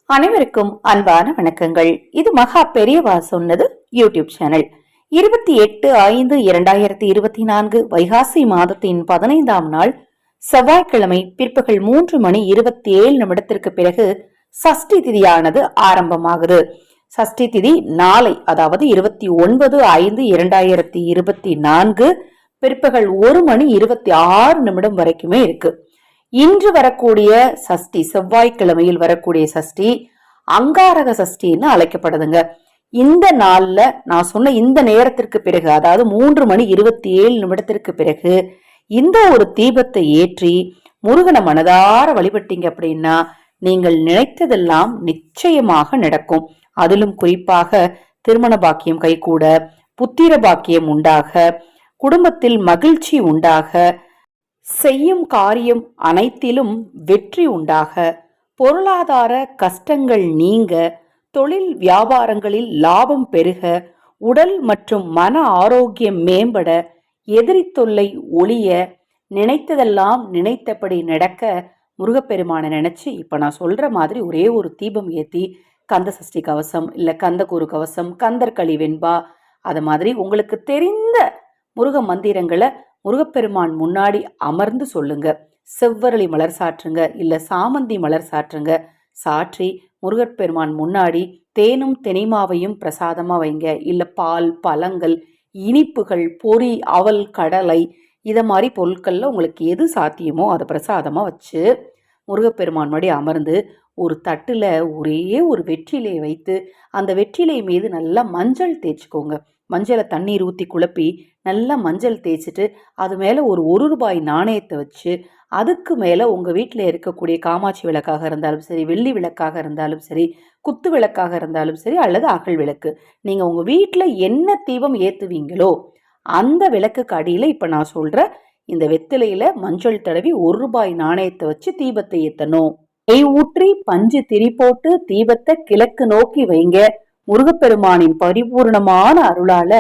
அனைவருக்கும் அன்பான வணக்கங்கள். இது மகா பெரியவா சொன்னது யூடியூப் சேனல். 28/5/2024 வைகாசி மாதத்தின் 15ஆம் நாள் செவ்வாய்க்கிழமை பிற்பகல் 3:27 பிறகு சஷ்டி திதியானது ஆரம்பமாகுது. சஷ்டி திதி நாளை, அதாவது 29/5/2024 பிற்பகல் 1:26 வரைக்குமே இருக்கு. இன்று வரக்கூடிய சஷ்டி, செவ்வாய்க்கிழமையில் வரக்கூடிய சஷ்டி அங்காரக சஷ்டின்னு அழைக்கப்படுதுங்க. இந்த நாள்ல நான் சொன்ன இந்த நேரத்திற்கு பிறகு, அதாவது 3:27 பிறகு இந்த ஒரு தீபத்தை ஏற்றி முருகனை மனதார வழிபட்டீங்க அப்படின்னா நீங்கள் நினைத்ததெல்லாம் நிச்சயமாக நடக்கும். அதிலும் குறிப்பாக திருமண பாக்கியம் கைகூட, புத்திர பாக்கியம் உண்டாக, குடும்பத்தில் மகிழ்ச்சி உண்டாக, செய்யும் காரியம் அனைத்திலும் வெற்றி உண்டாக, பொருளாதார கஷ்டங்கள் நீங்க, தொழில் வியாபாரங்களில் லாபம் பெருக, உடல் மற்றும் மன ஆரோக்கியம் மேம்பட, எதிரி தொல்லை ஒழிய, நினைத்ததெல்லாம் நினைத்தபடி நடக்க முருகப்பெருமானை நினைச்சு இப்ப நான் சொல்ற மாதிரி ஒரே ஒரு தீபம் ஏத்தி கந்த சஷ்டி கவசம், இல்ல கந்தகுரு கவசம், கந்தர்களி வெண்பா, அது மாதிரி உங்களுக்கு தெரிந்த முருக மந்திரங்களை முருகப்பெருமான் முன்னாடி அமர்ந்து சொல்லுங்க. செவ்வரளி மலர் சாற்றுங்க, இல்ல சாமந்தி மலர் சாற்றுங்க. சாற்றி முருகப்பெருமான் முன்னாடி தேனும் தெனிமாவையும் பிரசாதமா வைங்க. இல்ல பால், பழங்கள், இனிப்புகள், பொறி, அவல், கடலை, இத மாதிரி பொருட்கள்ல உங்களுக்கு எது சாத்தியமோ அதை பிரசாதமா வச்சு முருகப்பெருமான் முன்னாடி அமர்ந்து ஒரு தட்டுல ஒரே ஒரு வெற்றிலையை வைத்து அந்த வெற்றிலை மீது நல்லா மஞ்சள் தேய்ச்சிக்கோங்க. மஞ்சளை தண்ணீர் ஊற்றி குழப்பி நல்லா மஞ்சள் தேய்ச்சிட்டு அது மேலே ஒரு ரூபாய் நாணயத்தை வச்சு அதுக்கு மேலே உங்கள் வீட்டில் இருக்கக்கூடிய காமாட்சி விளக்காக இருந்தாலும் சரி, வெள்ளி விளக்காக இருந்தாலும் சரி, குத்து விளக்காக இருந்தாலும் சரி, அல்லது அகல் விளக்கு, நீங்கள் உங்கள் வீட்டில் என்ன தீபம் ஏற்றுவீங்களோ அந்த விளக்குக்கு அடியில் இப்போ நான் சொல்கிற இந்த வெத்திலையில் மஞ்சள் தடவி ரூபாய் நாணயத்தை வச்சு தீபத்தை ஏற்றணும். நெய் ஊற்றி பஞ்சு திரி போட்டு தீபத்தை கிழக்கு நோக்கி வைங்க. முருகப்பெருமானின் பரிபூர்ணமான அருளால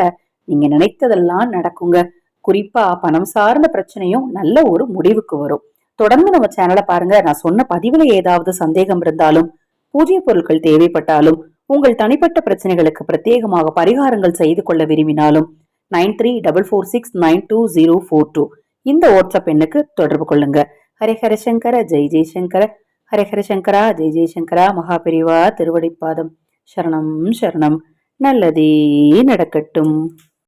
நீங்க நினைத்ததெல்லாம் நடக்குங்க. குறிப்பா பணம் சார்ந்த பிரச்சனையும் நல்ல ஒரு முடிவுக்கு வரும். தொடர்ந்து நம்ம சேனலை பாருங்க. நான் சொன்ன பதிவுல ஏதாவது சந்தேகம் இருந்தாலும், பூஜை பொருட்கள் தேவைப்பட்டாலும், உங்கள் தனிப்பட்ட பிரச்சனைகளுக்கு பிரத்யேகமாக பரிகாரங்கள் செய்து கொள்ள விரும்பினாலும் 9344692042 இந்த வாட்ஸ்அப் எண்ணுக்கு தொடர்பு கொள்ளுங்க. ஹரஹர சங்கர ஜெய் ஜெய்சங்கர, ஹரஹர சங்கரா ஜெய் ஜெய்சங்கரா. மகா பெரிவா திருவடிப்பாதம். சரணம் சரணம். நல்லதே நடக்கட்டும்.